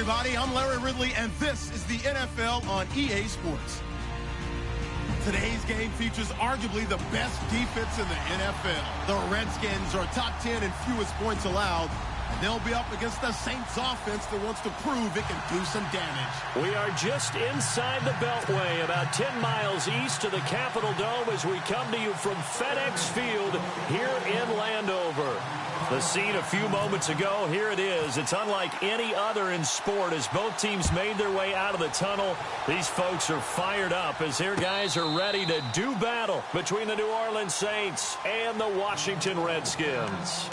everybody. I'm Larry Ridley, and this is the NFL on EA Sports. Today's game features arguably the best defense in the NFL. The Redskins are top 10 in fewest points allowed, and they'll be up against the Saints offense that wants to prove it can do some damage. We are just inside the Beltway, about 10 miles east of the Capitol Dome as we come to you from FedEx Field here in Landover. The scene a few moments ago, here it is. It's unlike any other in sport as both teams made their way out of the tunnel. These folks are fired up as their guys are ready to do battle between the New Orleans Saints and the Washington Redskins.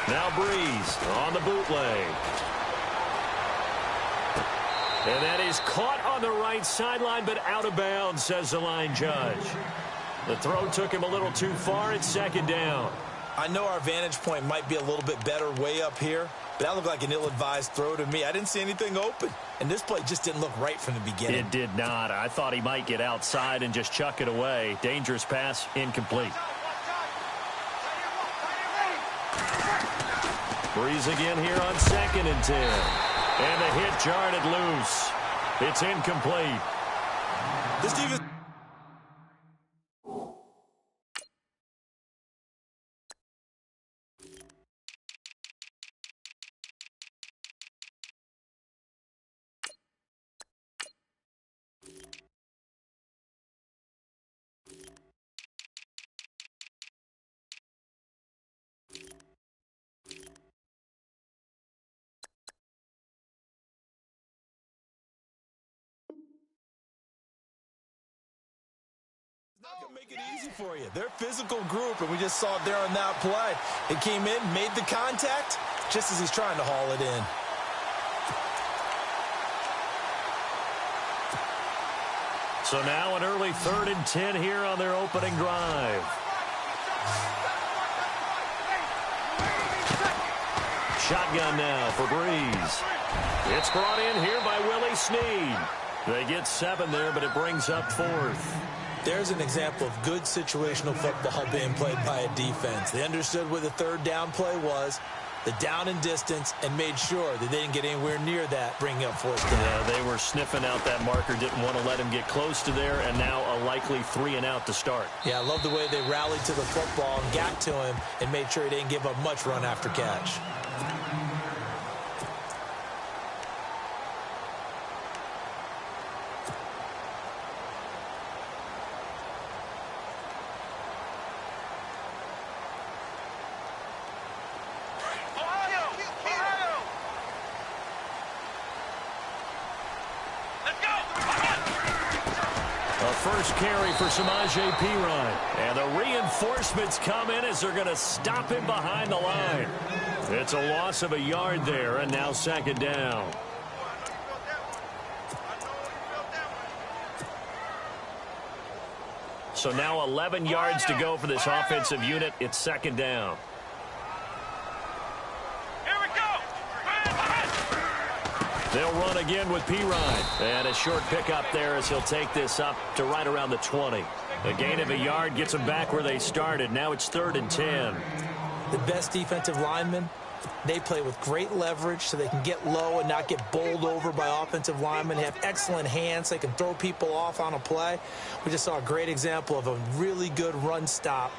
Now Breeze on the bootleg. And that is caught on the right sideline, but out of bounds, says the line judge. The throw took him a little too far. It's second down. I know our vantage point might be a little bit better way up here, but that looked like an ill-advised throw to me. I didn't see anything open, and this play just didn't look right from the beginning. It did not. I thought he might get outside and just chuck it away. Dangerous pass, incomplete. Breeze again here on 2nd and 10. And the hit jarred it loose. It's incomplete. This defense... not going to make it easy for you. They're a physical group, and we just saw it there on that play. It came in, made the contact, just as he's trying to haul it in. So now an early 3rd and 10 here on their opening drive. Shotgun now for Breeze. It's brought in here by Willie Snead. They get 7 there, but it brings up 4th. There's an example of good situational football being played by a defense. They understood what the 3rd down play was, the down and distance, and made sure that they didn't get anywhere near that, bringing up 4th down. Yeah, they were sniffing out that marker, didn't want to let him get close to there, and now a likely 3 and out to start. Yeah, I love the way they rallied to the football and got to him and made sure he didn't give up much run after catch. First carry for Samaje Perine. And the reinforcements come in as they're going to stop him behind the line. It's a loss of a yard there, and now 2nd down. So now 11 yards to go for this offensive unit. It's 2nd down. They'll run again with Perine. And a short pickup there as he'll take this up to right around the 20. A gain of a yard gets them back where they started. Now it's 3rd and 10. The best defensive linemen, they play with great leverage so they can get low and not get bowled over by offensive linemen. They have excellent hands. They can throw people off on a play. We just saw a great example of a really good run stop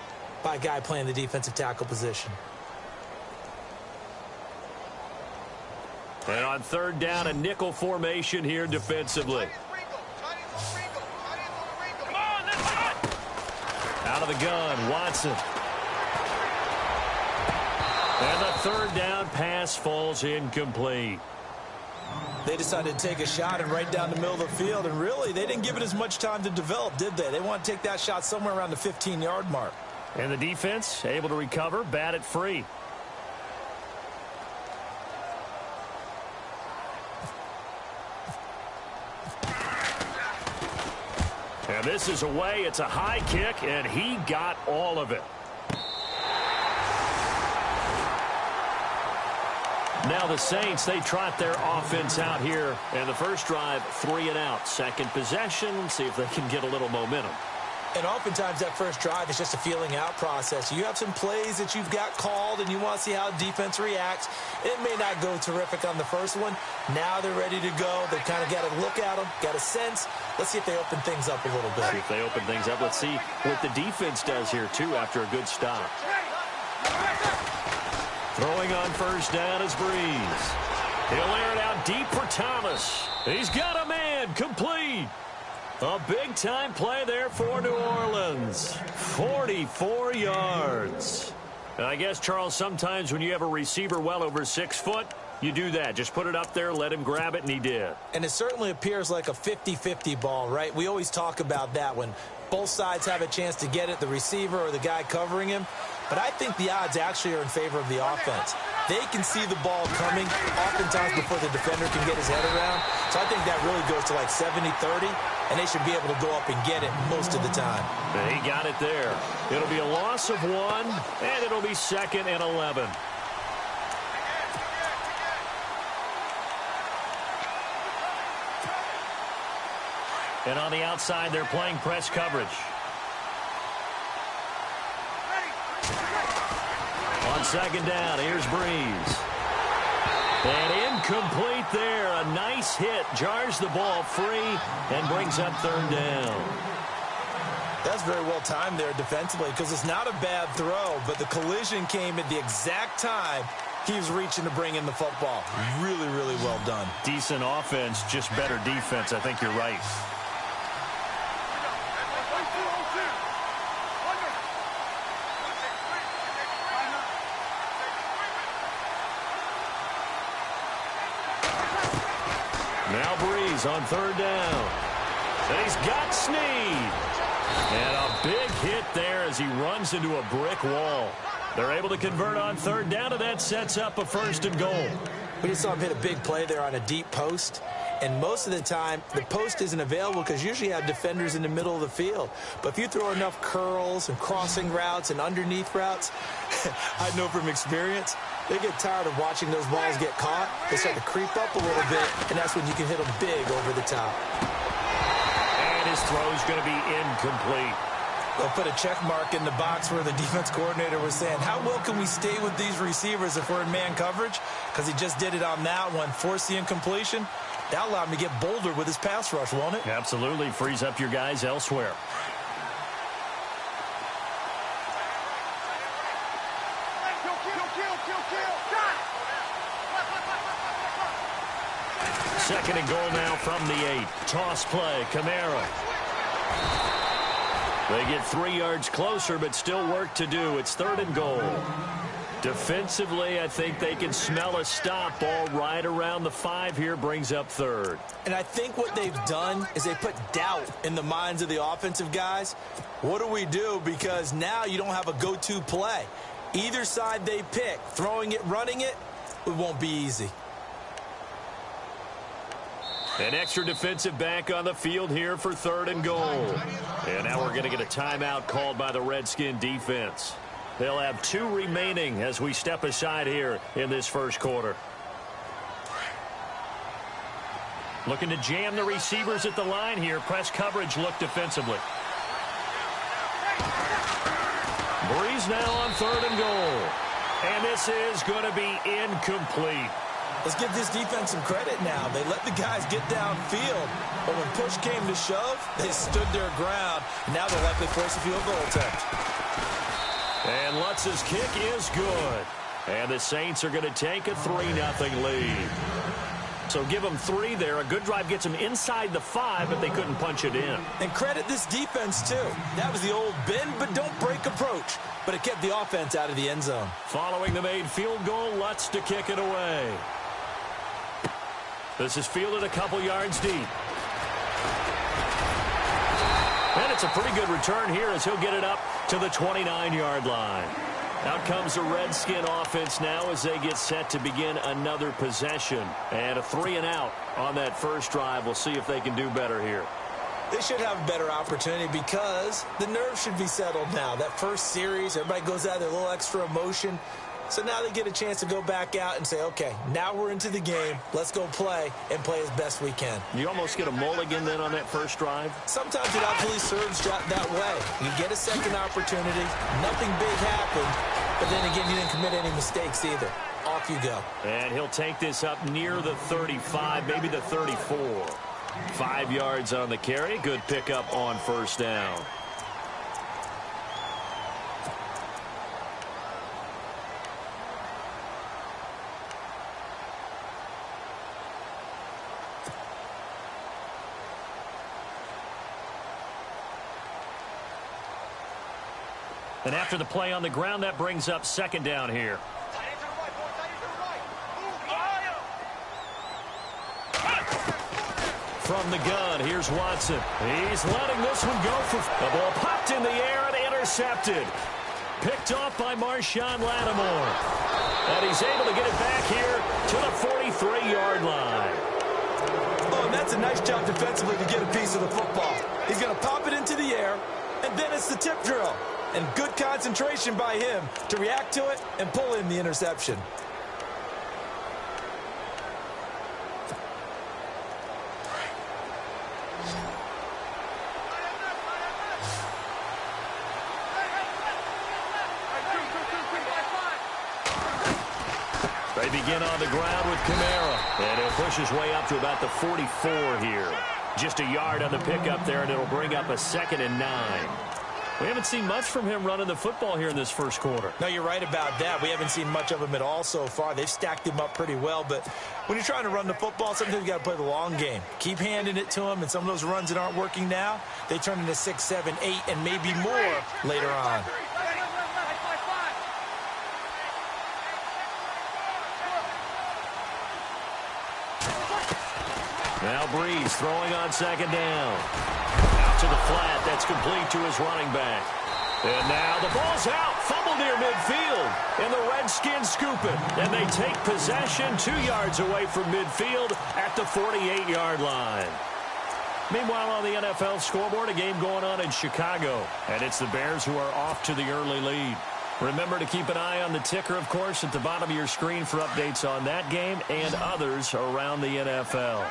by a guy playing the defensive tackle position. And on 3rd down, a nickel formation here defensively. Out of the gun, Watson. And the 3rd down pass falls incomplete. They decided to take a shot and right down the middle of the field, and really, they didn't give it as much time to develop, did they? They want to take that shot somewhere around the 15-yard mark. And the defense able to recover, bat it free. this is away. It's a high kick, and he got all of it. Now the Saints, they trot their offense out here. And the first drive, 3 and out. Second possession, see if they can get a little momentum. And oftentimes that first drive is just a feeling out process. You have some plays that you've got called and you want to see how defense reacts. It may not go terrific on the first one. Now they're ready to go. They've kind of got to look at them, got a sense. Let's see if they open things up a little bit. See if they open things up. Let's see what the defense does here, too, after a good stop. Throwing on first down is Breeze. He'll air it out deep for Thomas. He's got a man, complete. A big-time play there for New Orleans. 44 yards. And I guess, Charles, sometimes when you have a receiver well over 6 foot, you do that. Just put it up there, let him grab it, and he did. And it certainly appears like a 50-50 ball, right? We always talk about that when both sides have a chance to get it, the receiver or the guy covering him. But I think the odds actually are in favor of the offense. They can see the ball coming oftentimes before the defender can get his head around. So I think that really goes to like 70-30, and they should be able to go up and get it most of the time. And he got it there. It'll be a loss of 1, and it'll be 2nd and 11. And on the outside, they're playing press coverage. On second down, here's Breeze. And incomplete there. A nice hit. Jars the ball free and brings up third down. That's very well timed there defensively because it's not a bad throw, but the collision came at the exact time he was reaching to bring in the football. Really, really well done. Decent offense, just better defense. I think you're right. Now Breeze on third down. And he's got Snead. And a big hit there as he runs into a brick wall. They're able to convert on third down, and that sets up a 1st and goal. We just saw him hit a big play there on a deep post. And most of the time, the post isn't available because usually you have defenders in the middle of the field. But if you throw enough curls and crossing routes and underneath routes, I know from experience, they get tired of watching those balls get caught. They start to creep up a little bit, and that's when you can hit them big over the top. And his throw's going to be incomplete. They'll put a check mark in the box where the defense coordinator was saying, how well can we stay with these receivers if we're in man coverage? Because he just did it on that one, forced the incompletion. That'll allow him to get bolder with his pass rush, won't it? Absolutely. Frees up your guys elsewhere. Second and goal now from the 8. Toss play, Kamara. They get 3 yards closer, but still work to do. It's 3rd and goal. Defensively, I think they can smell a stop. Ball right around the 5 here, brings up 3rd. And I think what they've done is they put doubt in the minds of the offensive guys. What do we do? Because now you don't have a go-to play. Either side they pick, throwing it, running it, it won't be easy. An extra defensive back on the field here for 3rd and goal. And now we're going to get a timeout called by the Redskin defense. They'll have 2 remaining as we step aside here in this first quarter. Looking to jam the receivers at the line here. Press coverage look defensively. Breeze now on 3rd and goal. And this is going to be incomplete. Let's give this defense some credit now. They let the guys get downfield. But when push came to shove, they stood their ground. Now they'll likely force a field goal attempt. And Lutz's kick is good. And the Saints are going to take a 3-0 lead. So give them 3 there. A good drive gets them inside the 5, but they couldn't punch it in. And credit this defense, too. That was the old bend but don't break approach. But it kept the offense out of the end zone. Following the made field goal, Lutz to kick it away. This is fielded a couple yards deep. And it's a pretty good return here as he'll get it up to the 29-yard line. Out comes the Redskin offense now as they get set to begin another possession. And a 3-and-out on that first drive. We'll see if they can do better here. They should have a better opportunity because the nerves should be settled now. That first series, everybody goes out there, a little extra emotion. So now they get a chance to go back out and say, okay, now we're into the game. Let's go play and play as best we can. You almost get a mulligan then on that first drive? Sometimes it absolutely serves that way. You get a second opportunity. Nothing big happened. But then again, you didn't commit any mistakes either. Off you go. And he'll take this up near the 35, maybe the 34. 5 yards on the carry. Good pickup on first down. And after the play on the ground, that brings up second down here. From the gun, here's Watson. He's letting this one go for the ball popped in the air and intercepted. Picked off by Marshawn Lattimore. And he's able to get it back here to the 43-yard line. Oh, and that's a nice job defensively to get a piece of the football. He's going to pop it into the air, and then it's the tip drill. And good concentration by him to react to it and pull in the interception. They begin on the ground with Kamara. And he'll push his way up to about the 44 here. Just a yard on the pickup there, and it'll bring up a 2nd and 9. We haven't seen much from him running the football here in this first quarter. No, you're right about that. We haven't seen much of him at all so far. They've stacked him up pretty well, but when you're trying to run the football, sometimes you got to play the long game. Keep handing it to him, and some of those runs that aren't working now, they turn into 6, 7, 8, and maybe more later on. Now Breeze throwing on second down. Out to the flat. That's complete to his running back. And now the ball's out. Fumble near midfield. And the Redskins scoop it. And they take possession 2 yards away from midfield at the 48-yard line. Meanwhile, on the NFL scoreboard, a game going on in Chicago. And it's the Bears who are off to the early lead. Remember to keep an eye on the ticker, of course, at the bottom of your screen for updates on that game and others around the NFL.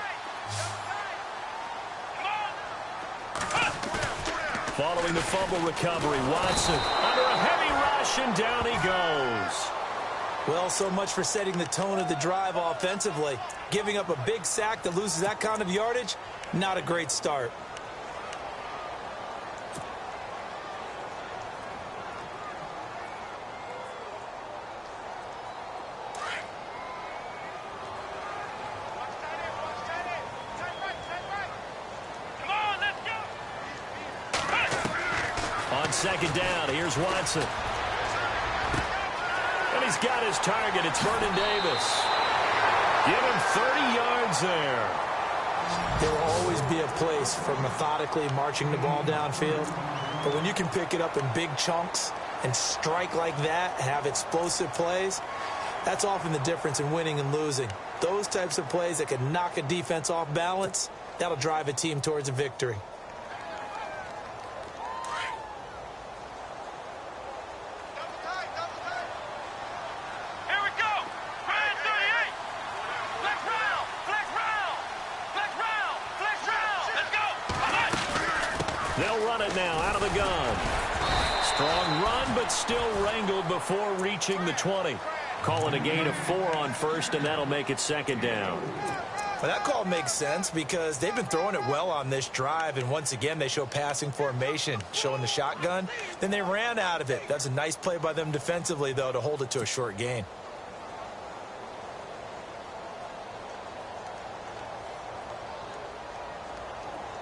Following the fumble recovery, Watson under a heavy rush, and down he goes. Well, so much for setting the tone of the drive offensively. Giving up a big sack that loses that kind of yardage, not a great start. Second down, here's Watson. And he's got his target. It's Vernon Davis. Give him 30 yards there. There will always be a place for methodically marching the ball downfield. But when you can pick it up in big chunks and strike like that, have explosive plays, that's often the difference in winning and losing. Those types of plays that can knock a defense off balance, that'll drive a team towards a victory. They'll run it now out of the gun. Strong run, but still wrangled before reaching the 20. Call it a gain of 4 on first, and that'll make it second down. Well, that call makes sense because they've been throwing it well on this drive, and once again, they show passing formation, showing the shotgun. Then they ran out of it. That's a nice play by them defensively, though, to hold it to a short gain.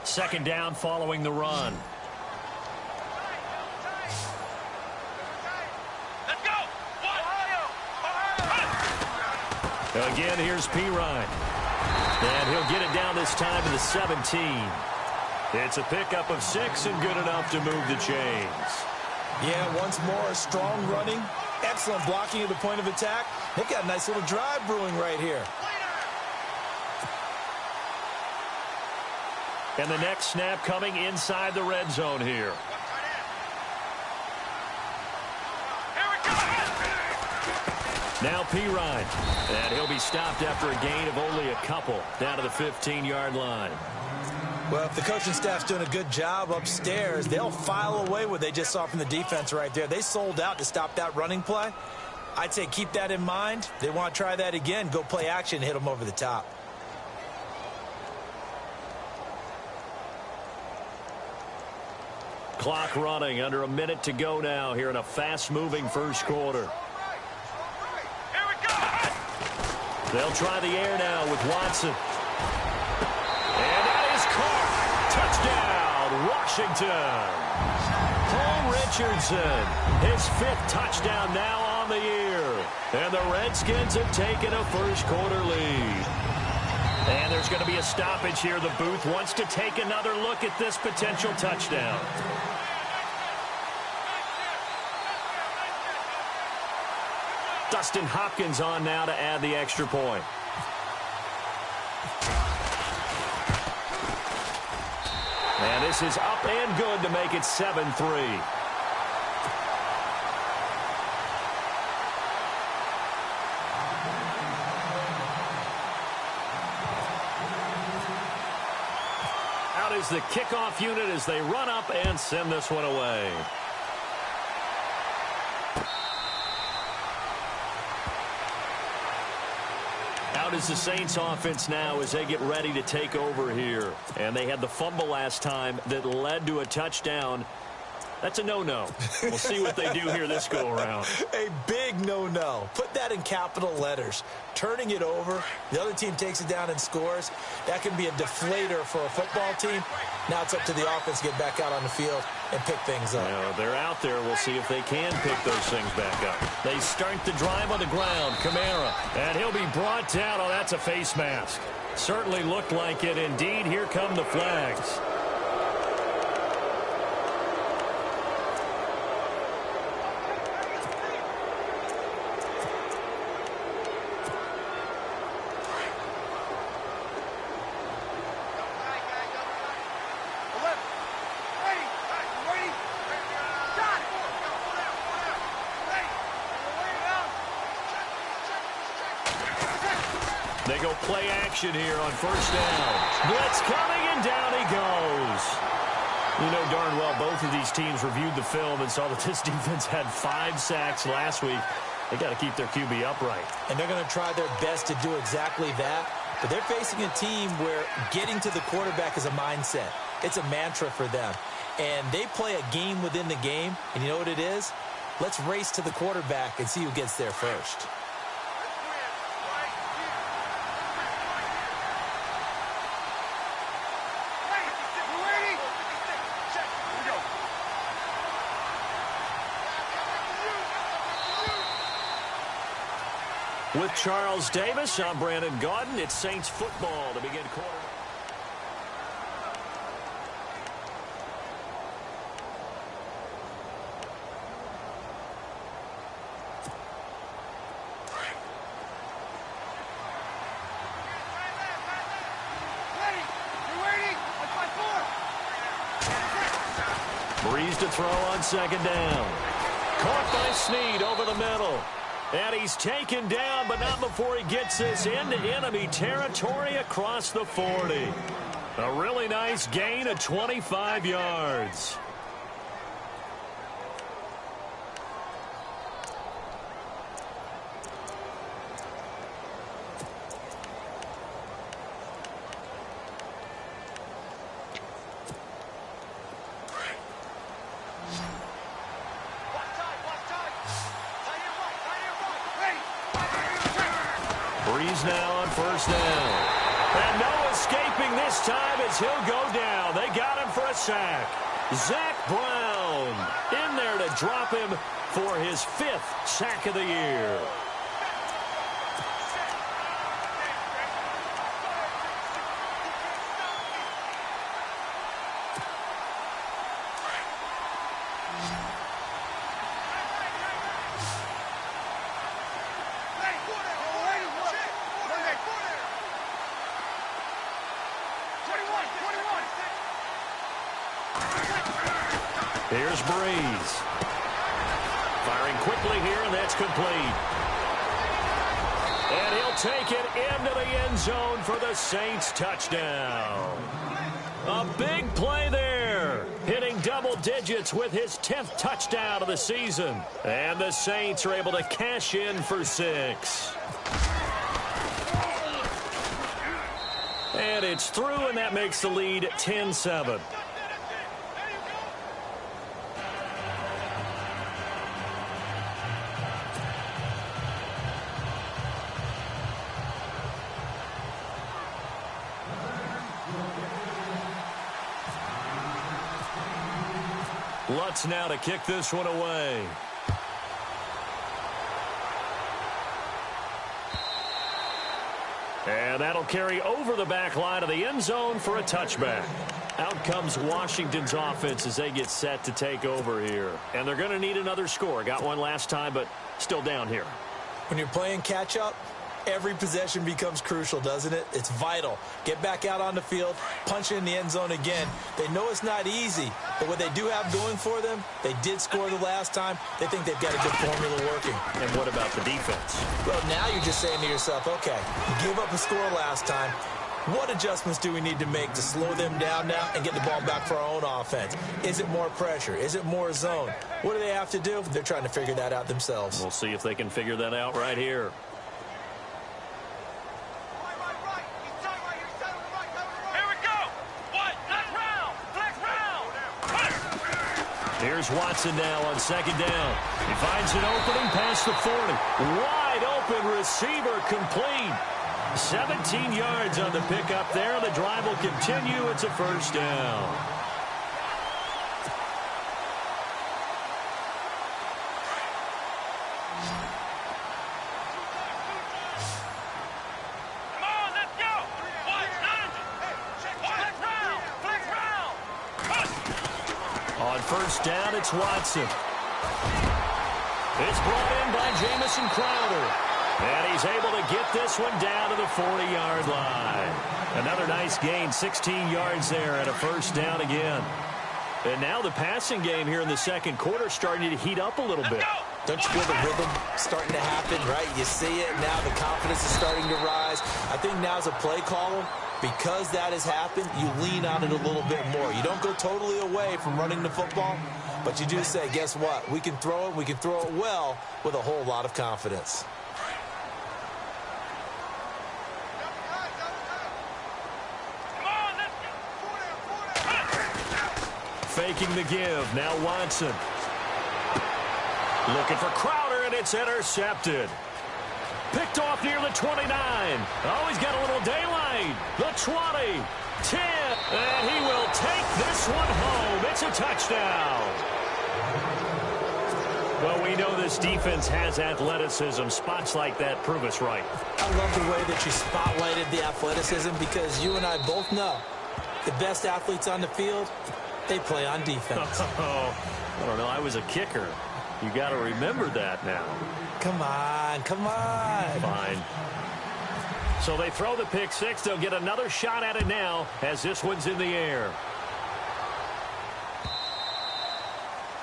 Second down following the run. Let's go! Again, here's Pirine. And he'll get it down this time to the 17. It's a pickup of 6 and good enough to move the chains. Yeah, once more, strong running, excellent blocking at the point of attack. They've got a nice little drive brewing right here. And the next snap coming inside the red zone here. Now Pirine, and he'll be stopped after a gain of only a couple down to the 15-yard line. Well, if the coaching staff's doing a good job upstairs, they'll file away what they just saw from the defense right there. They sold out to stop that running play. I'd say keep that in mind. They want to try that again, go play action, hit them over the top. Clock running, under a minute to go now here in a fast-moving first quarter. They'll try the air now with Watson. And that is caught. Touchdown, Washington. Paul Richardson, his 5th touchdown now on the year. And the Redskins have taken a first-quarter lead. And there's going to be a stoppage here. The booth wants to take another look at this potential touchdown. Dustin Hopkins on now to add the extra point. And this is up and good to make it 7-3. Out is the kickoff unit as they run up and send this one away. Out is the Saints offense now as they get ready to take over here. And they had the fumble last time that led to a touchdown. That's a no-no. We'll see what they do here this go-around. A big no-no. Put that in capital letters. Turning it over, the other team takes it down and scores. That can be a deflator for a football team. Now it's up to the offense to get back out on the field and pick things up. They're out there. We'll see if they can pick those things back up. They start the drive on the ground. Kamara, and he'll be brought down. Oh, that's a face mask. Certainly looked like it. Indeed, here come the flags. They go play action here on first down. Blitz coming, and down he goes. You know darn well both of these teams reviewed the film and saw that this defense had 5 sacks last week. They got to keep their QB upright. And they're going to try their best to do exactly that. But they're facing a team where getting to the quarterback is a mindset. It's a mantra for them. And they play a game within the game. And you know what it is? Let's race to the quarterback and see who gets there first. With Charles Davis, I'm Brandon Gaudin. It's Saints football to begin quarter. Breeze to throw on second down. Caught by Snead over the middle. And he's taken down, but not before he gets this into enemy territory across the 40. A really nice gain of 25 yards. Breeze now on first down. And no escaping this time as he'll go down. They got him for a sack. Zach Brown in there to drop him for his 5th sack of the year. Here's Breeze. Firing quickly here, and that's complete. And he'll take it into the end zone for the Saints touchdown. A big play there. Hitting double digits with his 10th touchdown of the season. And the Saints are able to cash in for 6. And it's through, and that makes the lead 10-7. Lutz now to kick this one away. And that'll carry over the back line of the end zone for a touchback. Out comes Washington's offense as they get set to take over here. And they're going to need another score. Got one last time, but still down here. When you're playing catch-up, every possession becomes crucial, doesn't it? It's vital. Get back out on the field, punch in the end zone again. They know it's not easy, but what they do have going for them, they did score the last time. They think they've got a good formula working. And what about the defense? Well, now you're just saying to yourself, okay, give up a score last time. What adjustments do we need to make to slow them down now and get the ball back for our own offense? Is it more pressure? Is it more zone? What do they have to do? They're trying to figure that out themselves. We'll see if they can figure that out right here. Here's Watson now on second down. He finds an opening past the 40. Wide open receiver complete. 17 yards on the pickup there. The drive will continue. It's a first down. On first down, it's Watson. It's brought in by Jamison Crowder. And he's able to get this one down to the 40-yard line. Another nice gain, 16 yards there and a first down again. And now the passing game here in the second quarter starting to heat up a little bit. Don't you feel the rhythm starting to happen, right? You see it now. The confidence is starting to rise. I think now as a play caller, because that has happened, you lean on it a little bit more. You don't go totally away from running the football, but you do say, guess what? We can throw it. We can throw it well with a whole lot of confidence. Faking the give. Now Watson. Looking for Crowder, and it's intercepted. Picked off near the 29. Oh, he's got a little daylight. The 20. 10. And he will take this one home. It's a touchdown. Well, we know this defense has athleticism. Spots like that prove us right. I love the way that you spotlighted the athleticism because you and I both know the best athletes on the field, they play on defense. Oh, I don't know. I was a kicker. You got to remember that now. Come on, come on. Fine. So they throw the pick six. They'll get another shot at it now as this one's in the air.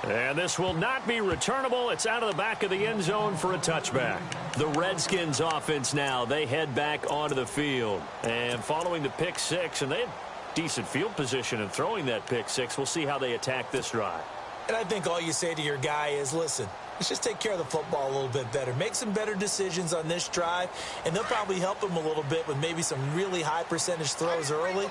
And this will not be returnable. It's out of the back of the end zone for a touchback. The Redskins offense now, they head back onto the field. And following the pick six, and they had decent field position in throwing that pick six. We'll see how they attack this drive. And I think all you say to your guy is, listen, let's just take care of the football a little bit better. Make some better decisions on this drive, and they'll probably help him a little bit with maybe some really high percentage throws early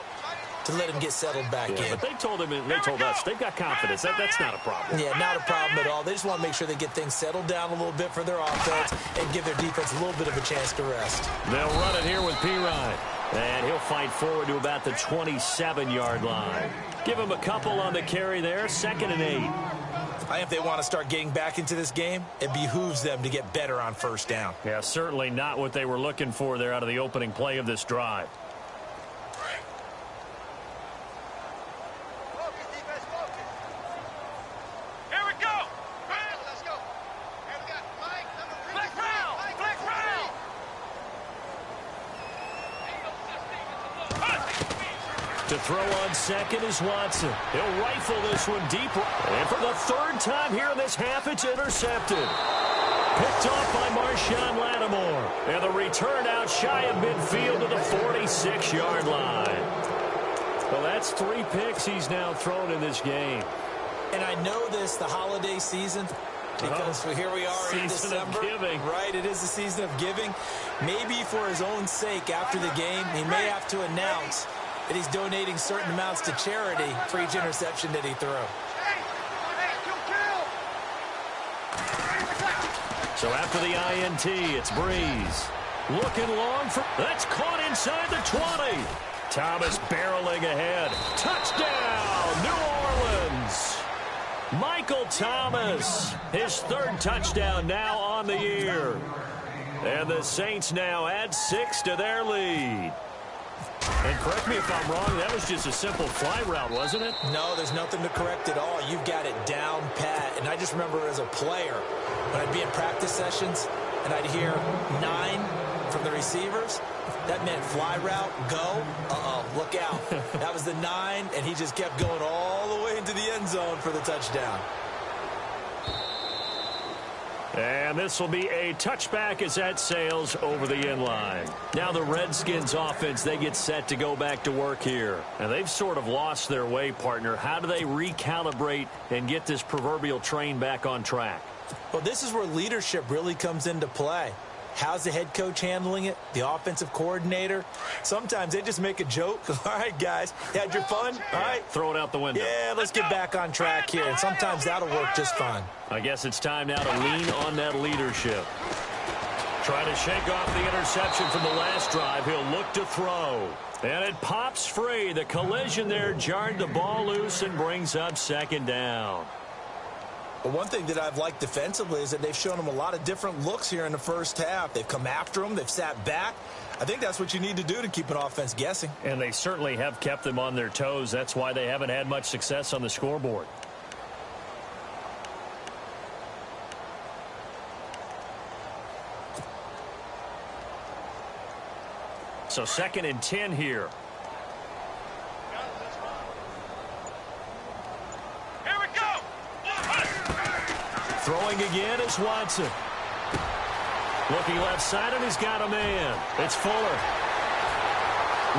to let him get settled back in. But they told him, and they told us, they've got confidence. That's not a problem. Yeah, not a problem at all. They just want to make sure they get things settled down a little bit for their offense and give their defense a little bit of a chance to rest. They'll run it here with Pirine. And he'll fight forward to about the 27-yard line. Give him a couple on the carry there. 2nd and 8. I think if they want to start getting back into this game, it behooves them to get better on first down. Yeah, certainly not what they were looking for there out of the opening play of this drive. To throw on second is Watson. He'll rifle this one deep. And for the third time here in this half, it's intercepted. Picked off by Marshawn Lattimore. And the return out shy of midfield to the 46-yard line. Well, that's 3 picks he's now thrown in this game. And I know this, the holiday season, because here we are in December. Season of giving. Right, it is the season of giving. Maybe for his own sake after the game, he may have to announce that he's donating certain amounts to charity for each interception that he threw. So after the INT, it's Breeze. Looking long for... That's caught inside the 20. Thomas barreling ahead. Touchdown, New Orleans. Michael Thomas, his 3rd touchdown now on the year. And the Saints now add 6 to their lead. And correct me if I'm wrong, that was just a simple fly route, wasn't it? No, there's nothing to correct at all. You've got it down pat. And I just remember as a player, when I'd be in practice sessions and I'd hear 9 from the receivers, that meant fly route, go, look out. That was the 9, and he just kept going all the way into the end zone for the touchdown. And this will be a touchback as that sails over the inline. Now the Redskins offense, they get set to go back to work here. And they've sort of lost their way, partner. How do they recalibrate and get this proverbial train back on track? Well, this is where leadership really comes into play. How's the head coach handling it? The offensive coordinator? Sometimes they just make a joke. All right, guys, had your fun? All right. Throw it out the window. Yeah, let's get back on track here. And sometimes that'll work just fine. I guess it's time now to lean on that leadership. Try to shake off the interception from the last drive. He'll look to throw. And it pops free. The collision there jarred the ball loose and brings up 2nd down. But one thing that I've liked defensively is that they've shown him a lot of different looks here in the first half. They've come after him. They've sat back. I think that's what you need to do to keep an offense guessing. And they certainly have kept them on their toes. That's why they haven't had much success on the scoreboard. So 2nd and 10 here. Throwing again is Watson. Looking left side, and he's got a man. It's Fuller.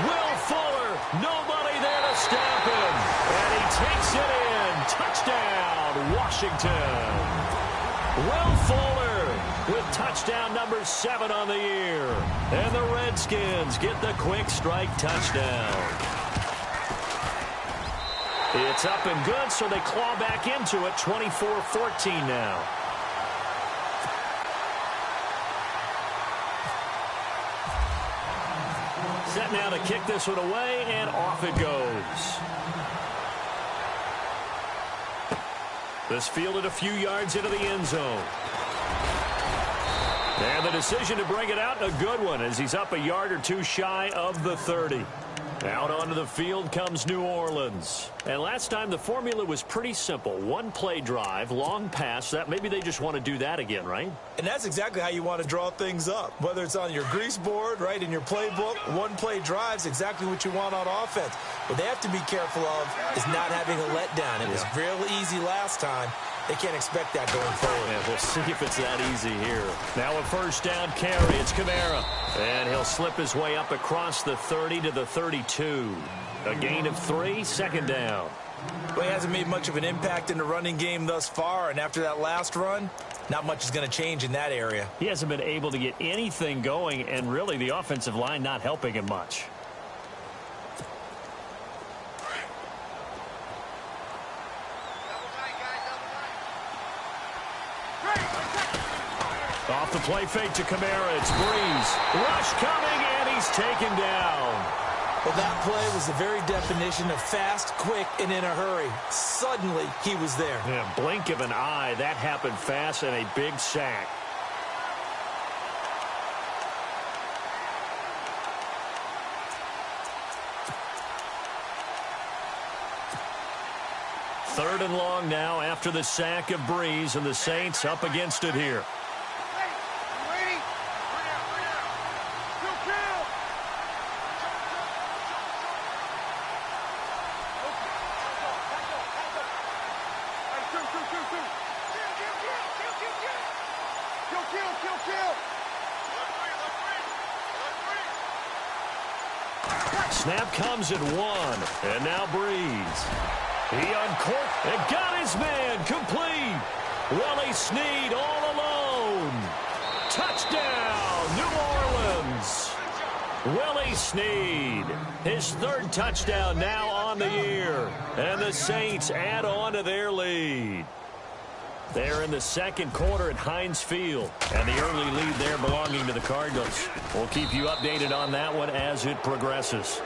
Will Fuller. Nobody there to stop him. And he takes it in. Touchdown, Washington. Will Fuller with touchdown number 7 on the year. And the Redskins get the quick strike touchdown. It's up and good, so they claw back into it, 24-14 now. Set now to kick this one away, and off it goes. This fielded a few yards into the end zone. And the decision to bring it out, a good one, as he's up a yard or 2 shy of the 30. Out onto the field comes New Orleans. And last time the formula was pretty simple. 1-play drive, long pass. That maybe they just want to do that again, right? And that's exactly how you want to draw things up. Whether it's on your grease board, right, in your playbook, 1-play drive is exactly what you want on offense. What they have to be careful of is not having a letdown. It was real easy last time. They can't expect that going forward. Yeah, we'll see if it's that easy here. Now a 1st down carry. It's Kamara. And he'll slip his way up across the 30 to the 32. A gain of 3, 2nd down. Well, he hasn't made much of an impact in the running game thus far, and after that last run, not much is going to change in that area. He hasn't been able to get anything going, and really the offensive line not helping him much. Off the play fake to Kamara. It's Breeze. Rush coming, and he's taken down. Well, that play was the very definition of fast, quick, and in a hurry. Suddenly, he was there. Yeah, blink of an eye. That happened fast, and a big sack. Third and long now after the sack of Breeze, and the Saints up against it here. Snap comes at 1. And now Breeze. He uncorked and got his man complete. Willie Snead all alone. Touchdown, New Orleans. Willie Snead, his 3rd touchdown now on the year. And the Saints add on to their lead. They're in the 2nd quarter at Heinz Field. And the early lead there belonging to the Cardinals. We'll keep you updated on that one as it progresses.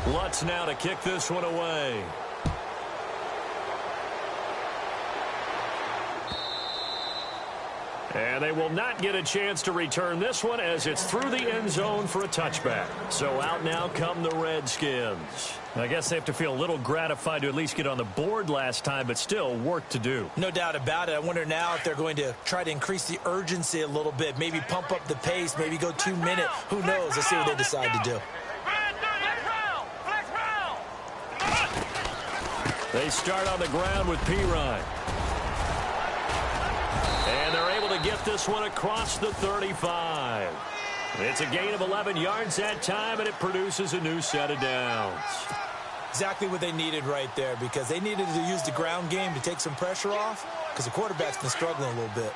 Lutz now to kick this one away. And they will not get a chance to return this one as it's through the end zone for a touchback. So out now come the Redskins. I guess they have to feel a little gratified to at least get on the board last time, but still work to do. No doubt about it. I wonder now if they're going to try to increase the urgency a little bit, maybe pump up the pace, maybe go 2 minute. Who knows? Let's see what they decide to do. They start on the ground with Pirine. And they're able to get this one across the 35. It's a gain of 11 yards that time, and it produces a new set of downs. Exactly what they needed right there, because they needed to use the ground game to take some pressure off, because the quarterback's been struggling a little bit.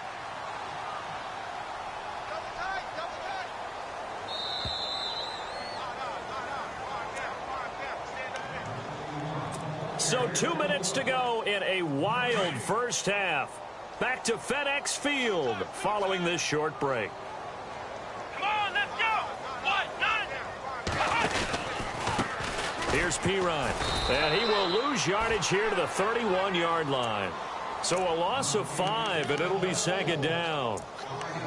So 2 minutes to go in a wild first half. Back to FedEx Field following this short break. Come on, let's go! Here's Pirine. And he will lose yardage here to the 31-yard line. So a loss of 5, and it'll be 2nd down.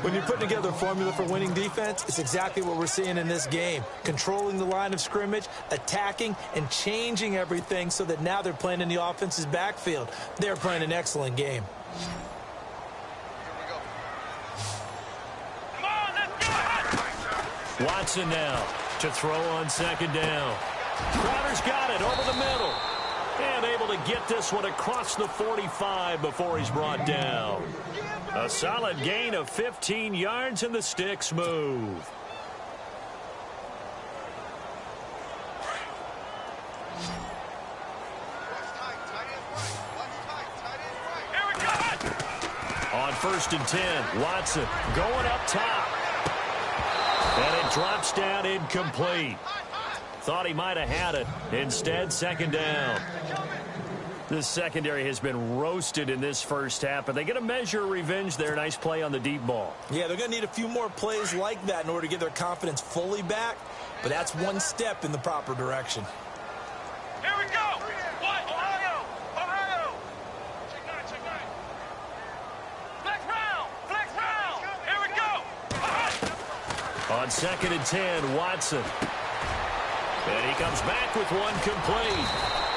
When you put together a formula for winning defense, it's exactly what we're seeing in this game. Controlling the line of scrimmage, attacking, and changing everything so that now they're playing in the offense's backfield. They're playing an excellent game. Watson now to throw on 2nd down. Crowder's got it over the middle. And able to get this one across the 45 before he's brought down. A solid gain of 15 yards, and the sticks move. On 1st and 10, Watson going up top. And it drops down incomplete. Thought he might have had it. Instead, 2nd down. This secondary has been roasted in this first half, but they get a measure of revenge there. Nice play on the deep ball. Yeah, they're going to need a few more plays like that in order to get their confidence fully back, but that's one step in the proper direction. Here we go! Ohio! Ohio! Flex round! Here we go! On 2nd and 10, Watson. And he comes back with one complete.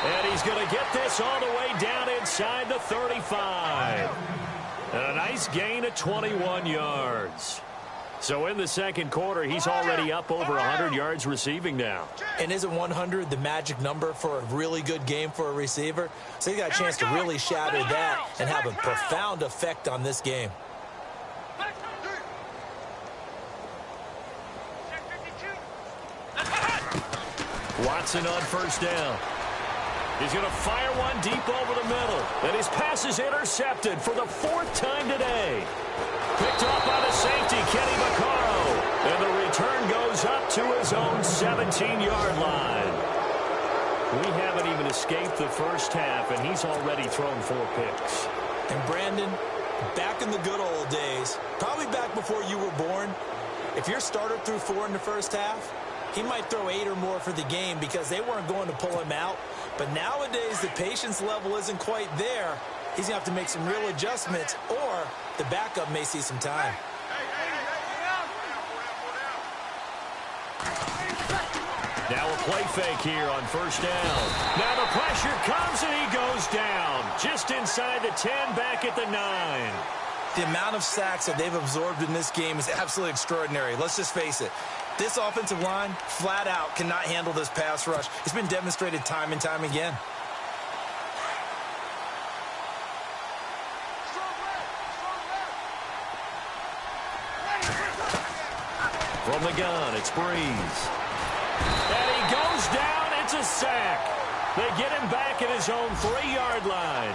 And he's going to get this all the way down inside the 35. And a nice gain of 21 yards. So in the 2nd quarter, he's already up over 100 yards receiving now. And isn't 100 the magic number for a really good game for a receiver? So he got a chance to really shatter that and have a profound effect on this game. Watson on 1st down. He's going to fire one deep over the middle. And his pass is intercepted for the 4th time today. Picked off by the safety, Kenny Vaccaro. And the return goes up to his own 17-yard line. We haven't even escaped the first half, and he's already thrown 4 picks. And Brandon, back in the good old days, probably back before you were born, if your starter threw 4 in the first half, he might throw 8 or more for the game because they weren't going to pull him out. But nowadays, the patience level isn't quite there. He's going to have to make some real adjustments, or the backup may see some time. Now a play fake here on 1st down. Now the pressure comes, and he goes down. Just inside the 10, back at the 9. The amount of sacks that they've absorbed in this game is absolutely extraordinary. Let's just face it. This offensive line, flat out, cannot handle this pass rush. It's been demonstrated time and time again. From the gun, it's Breeze. And he goes down. It's a sack. They get him back at his own 3-yard line.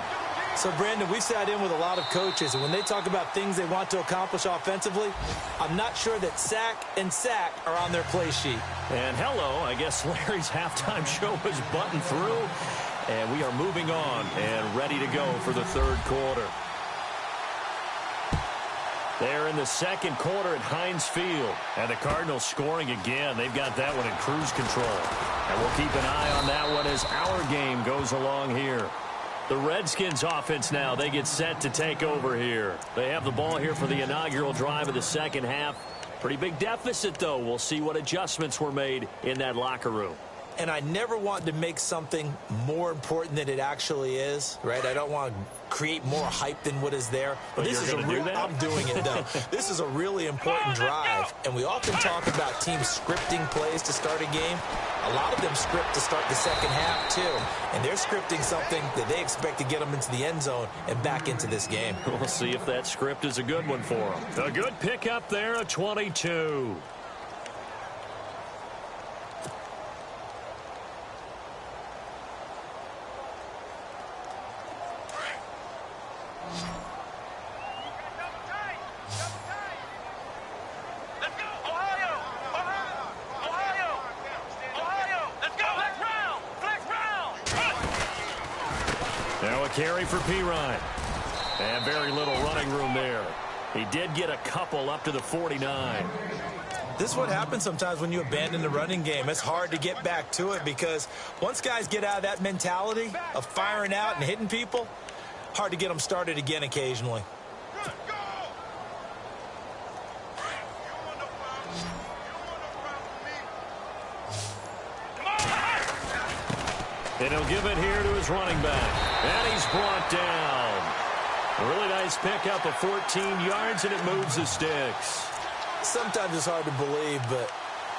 So, Brandon, we sat in with a lot of coaches, and when they talk about things they want to accomplish offensively, I'm not sure that sack and sack are on their play sheet. And hello, I guess Larry's halftime show is buttoned through, and we are moving on and ready to go for the third quarter. They're in the second quarter at Heinz Field, and the Cardinals scoring again. They've got that one in cruise control, and we'll keep an eye on that one as our game goes along here. The Redskins offense now, they get set to take over here. They have the ball here for the inaugural drive of the second half. Pretty big deficit, though. We'll see what adjustments were made in that locker room. And I never want to make something more important than it actually is, right? I don't want to create more hype than what is there. But this is I'm doing it, though. This is a really important drive, and we often talk about teams scripting plays to start a game. A lot of them script to start the second half, too, and they're scripting something that they expect to get them into the end zone and back into this game. We'll see if that script is a good one for them. A good pickup there, a 22. Carry for Pirine. And very little running room there. He did get a couple up to the 49. This is what happens sometimes when you abandon the running game. It's hard to get back to it because once guys get out of that mentality of firing out and hitting people, hard to get them started again occasionally. And he'll give it here to his running back. And he's brought down. A really nice pickup of 14 yards, and it moves the sticks. Sometimes it's hard to believe, but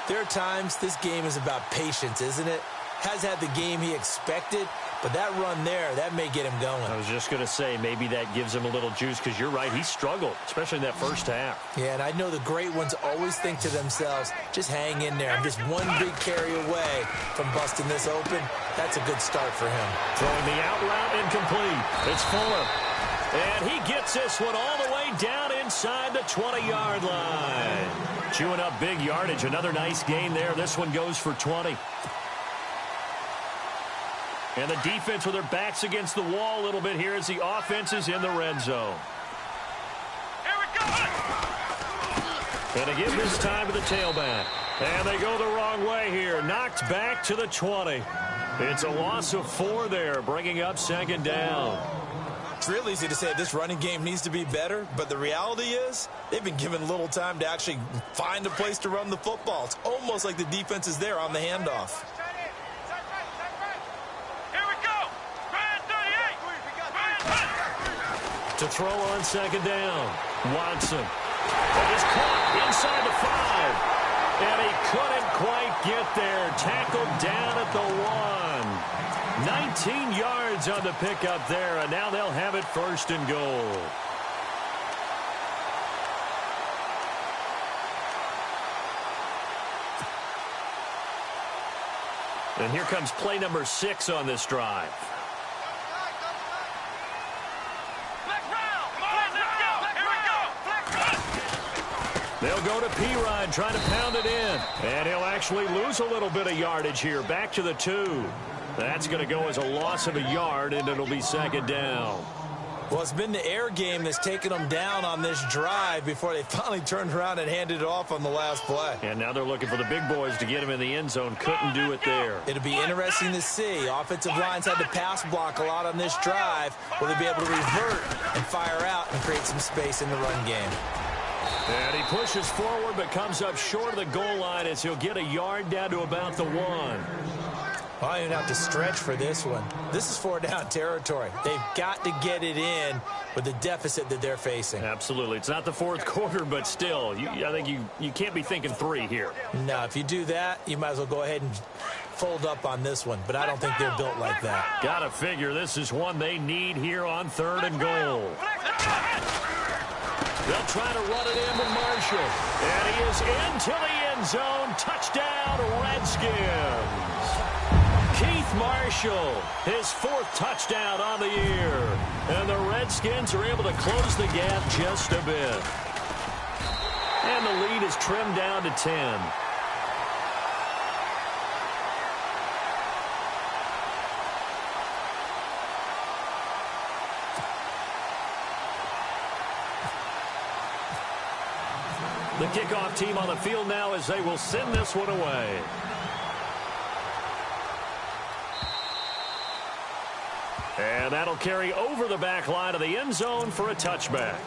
there are times this game is about patience, isn't it? Has had the game he expected, but that run there, that may get him going. I was just going to say, maybe that gives him a little juice, because you're right, he struggled, especially in that first half. Yeah, and I know the great ones always think to themselves, just hang in there. I'm just one big carry away from busting this open. That's a good start for him. Throwing the out route incomplete. It's Fuller. And he gets this one all the way down inside the 20-yard line. Chewing up big yardage. Another nice gain there. This one goes for 20. And the defense with their backs against the wall a little bit here as the offense is in the red zone. Here we go! And they give this time to the tailback. And they go the wrong way here. Knocked back to the 20. It's a loss of 4 there, bringing up second down. It's real easy to say this running game needs to be better, but the reality is they've been given little time to actually find a place to run the football. It's almost like the defense is there on the handoff. To throw on second down. Watson. That is caught inside the 5. And he couldn't quite get there. Tackled down at the 1. 19 yards on the pickup there. And now they'll have it first and goal. And here comes play number 6 on this drive. They'll go to Pirine, trying to pound it in. And he'll actually lose a little bit of yardage here. Back to the 2. That's going to go as a loss of a yard, and it'll be second down. Well, it's been the air game that's taken them down on this drive before they finally turned around and handed it off on the last play. And now they're looking for the big boys to get him in the end zone. Couldn't do it there. It'll be interesting to see. Offensive lines had to pass block a lot on this drive. Will they be able to revert and fire out and create some space in the run game? And he pushes forward but comes up short of the goal line as he'll get a yard down to about the 1. Well, I don't have to stretch for this one. This is 4-down territory. They've got to get it in with the deficit that they're facing. Absolutely. It's not the fourth quarter, but still, I think you can't be thinking 3 here. No, if you do that, you might as well go ahead and fold up on this one, but I don't think they're built like that. Gotta figure this is one they need here on 3rd and goal. They'll try to run it in with Marshall. And he is into the end zone. Touchdown, Redskins. Keith Marshall, his 4th touchdown on the year. And the Redskins are able to close the gap just a bit. And the lead is trimmed down to 10. The kickoff team on the field now as they will send this one away. And that'll carry over the back line of the end zone for a touchback.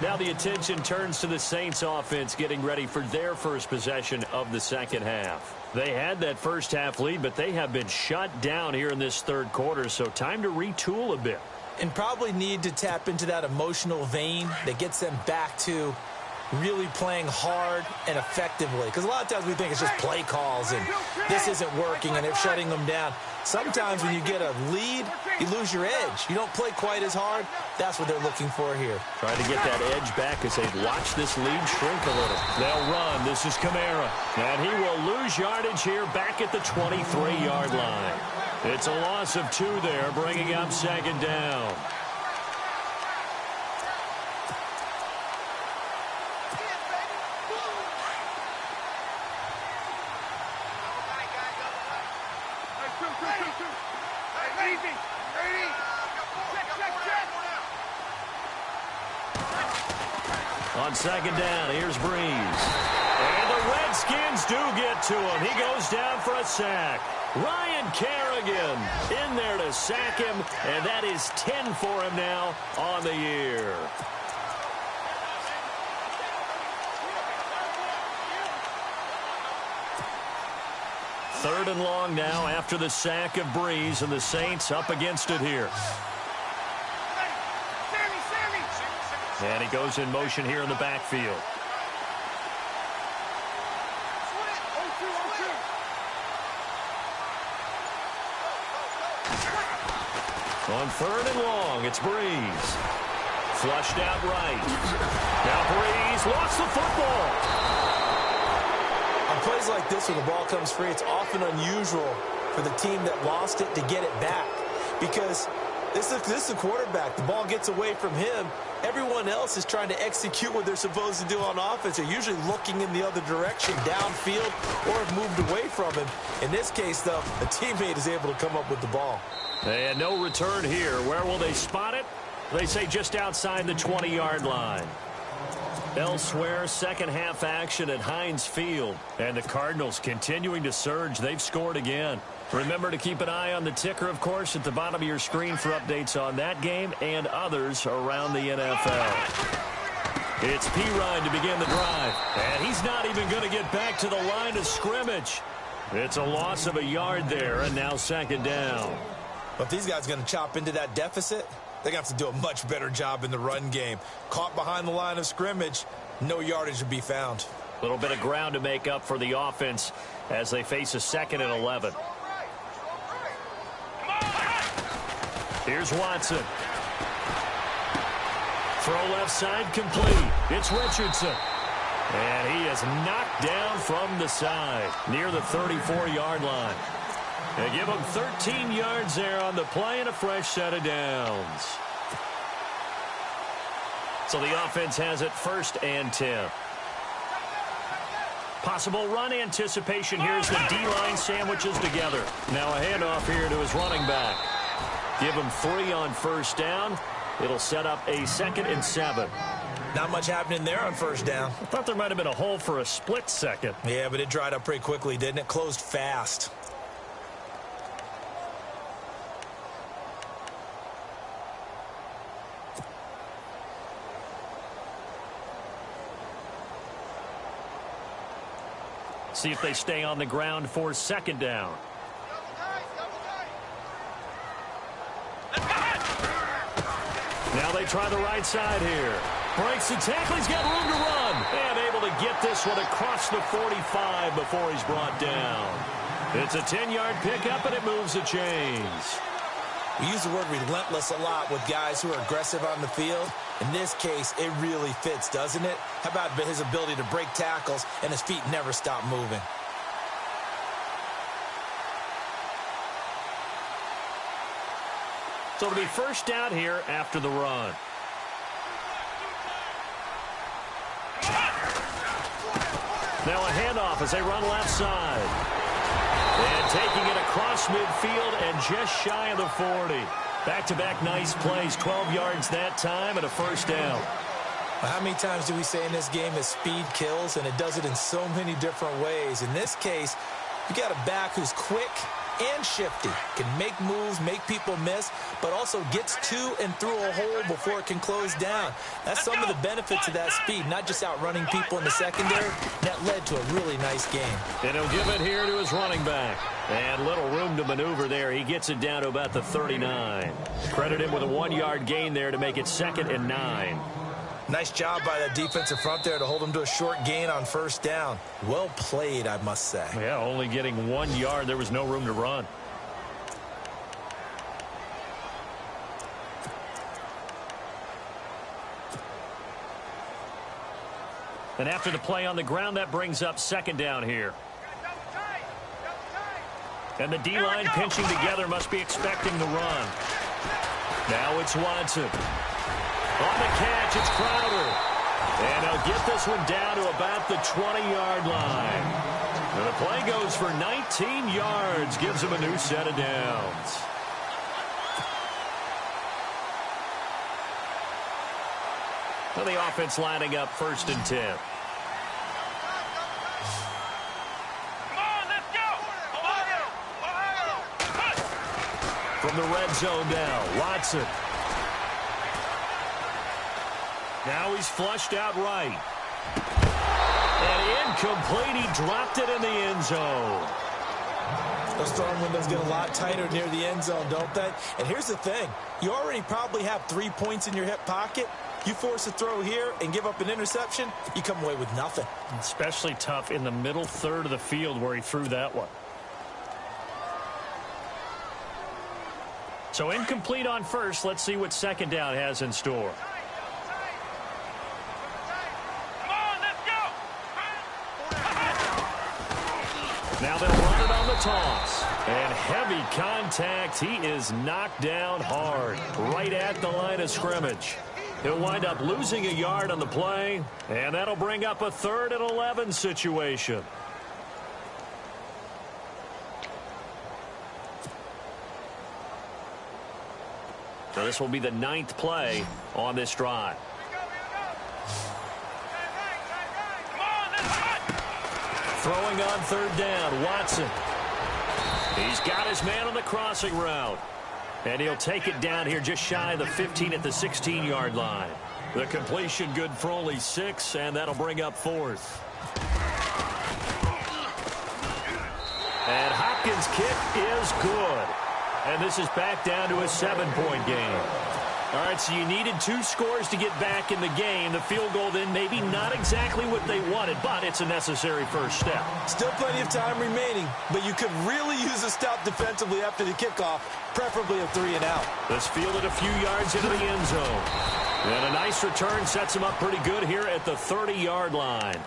Now the attention turns to the Saints offense getting ready for their first possession of the second half. They had that first half lead, but they have been shut down here in this third quarter, so time to retool a bit. And probably need to tap into that emotional vein that gets them back to really playing hard and effectively. Because a lot of times we think it's just play calls and this isn't working and they're shutting them down. Sometimes when you get a lead, you lose your edge. You don't play quite as hard. That's what they're looking for here. Trying to get that edge back as they watch this lead shrink a little. They'll run. This is Kamara. And he will lose yardage here back at the 23-yard line. It's a loss of 2 there, bringing up second down. On second down, here's Breeze. And the Redskins do get to him. He goes down for a sack. Ryan Kerrigan in there to sack him, and that is 10 for him now on the year. Third and long now after the sack of Breeze, and the Saints up against it here. And he goes in motion here in the backfield. On third and long, it's Breeze. Flushed out right. Now Breeze lost the football. On plays like this, when the ball comes free, it's often unusual for the team that lost it to get it back. Because this is a quarterback. The ball gets away from him. Everyone else is trying to execute what they're supposed to do on offense. They're usually looking in the other direction, downfield, or have moved away from him. In this case, though, a teammate is able to come up with the ball. And no return here. Where will they spot it? They say just outside the 20-yard line. Elsewhere, second half action at Heinz Field. And the Cardinals continuing to surge. They've scored again. Remember to keep an eye on the ticker, of course, at the bottom of your screen for updates on that game and others around the NFL. It's Pirine to begin the drive. And he's not even going to get back to the line of scrimmage. It's a loss of a yard there, and now second down. But if these guys are going to chop into that deficit, they're going to have to do a much better job in the run game. Caught behind the line of scrimmage, no yardage to be found. A little bit of ground to make up for the offense as they face a second and 11. Here's Watson. Throw left side complete. It's Richardson. And he is knocked down from the side near the 34-yard line. They give him 13 yards there on the play and a fresh set of downs. So the offense has it first and 10. Possible run anticipation here as the D-line sandwiches together. Now a handoff here to his running back. Give him 3 on first down. It'll set up a second and 7. Not much happening there on first down. I thought there might have been a hole for a split second. Yeah, but it dried up pretty quickly, didn't it? Closed fast. See if they stay on the ground for second down. Now they try the right side here. Breaks the tackle. He's got room to run. And able to get this one across the 45 before he's brought down. It's a 10-yard pickup, and it moves the chains. We use the word relentless a lot with guys who are aggressive on the field. In this case, it really fits, doesn't it? How about his ability to break tackles and his feet never stop moving? So it'll be first down here after the run. Now a handoff as they run left side. And taking it across midfield and just shy of the 40. Back-to-back nice plays, 12 yards that time and a first down. Well, how many times do we say in this game that speed kills, and it does it in so many different ways? In this case, you got a back who's quick and shifty, can make moves, make people miss, but also gets to and through a hole before it can close down. That's some of the benefits of that speed, not just outrunning people in the secondary. That led to a really nice game. And he'll give it here to his running back. And little room to maneuver there. He gets it down to about the 39. Credit him with a 1-yard gain there to make it 2nd and 9. Nice job by that defensive front there to hold him to a short gain on first down. Well played, I must say. Yeah, only getting 1 yard. There was no room to run. And after the play on the ground, that brings up 2nd down here. And the D-line pinching together must be expecting the run. Now it's Watson. On the catch, it's Crowder. And he'll get this one down to about the 20-yard line. And the play goes for 19 yards, gives him a new set of downs. Well, the offense lining up 1st and 10. From the red zone now, Watson. Now he's flushed out right. And incomplete. He dropped it in the end zone. Those throwing windows get a lot tighter near the end zone, don't they? And here's the thing. You already probably have 3 points in your hip pocket. You force a throw here and give up an interception, you come away with nothing. Especially tough in the middle third of the field where he threw that one. So incomplete on first. Let's see what 2nd down has in store. Now they'll run it on the toss. And heavy contact. He is knocked down hard right at the line of scrimmage. He'll wind up losing a yard on the play. And that'll bring up a 3rd and 11 situation. So this will be the 9th play on this drive. Throwing on 3rd down, Watson. He's got his man on the crossing route. And he'll take it down here just shy of the 15 at the 16-yard line. The completion good for only 6, and that'll bring up 4th. And Hopkins' kick is good. And this is back down to a 7-point game. All right, so you needed 2 scores to get back in the game. The field goal then maybe not exactly what they wanted, but it's a necessary first step. Still plenty of time remaining, but you could really use a stop defensively after the kickoff, preferably a 3-and-out. This fielded a few yards into the end zone. And a nice return sets them up pretty good here at the 30-yard line.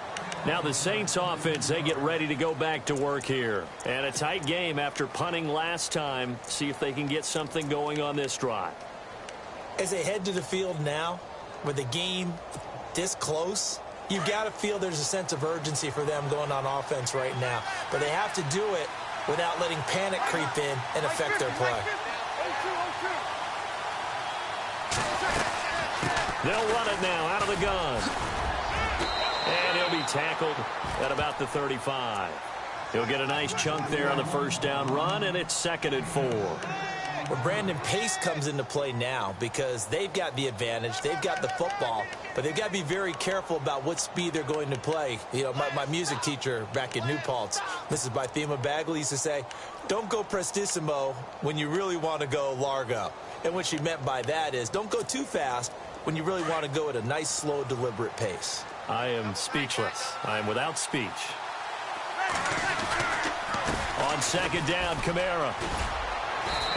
Now the Saints offense, they get ready to go back to work here. And a tight game after punting last time. See if they can get something going on this drive. As they head to the field now, with the game this close, you've got to feel there's a sense of urgency for them going on offense right now. But they have to do it without letting panic creep in and affect their play. They'll run it now out of the gun. And he'll be tackled at about the 35. He'll get a nice chunk there on the first down run, and it's 2nd and 4. Well, Brandon, pace comes into play now because they've got the advantage. They've got the football, but they've got to be very careful about what speed they're going to play. You know, my music teacher back in New Paltz, this is by Thema Bagley, used to say, don't go prestissimo when you really want to go largo. And what she meant by that is don't go too fast when you really want to go at a nice, slow, deliberate pace. I am speechless. I am without speech. On 2nd down, Kamara.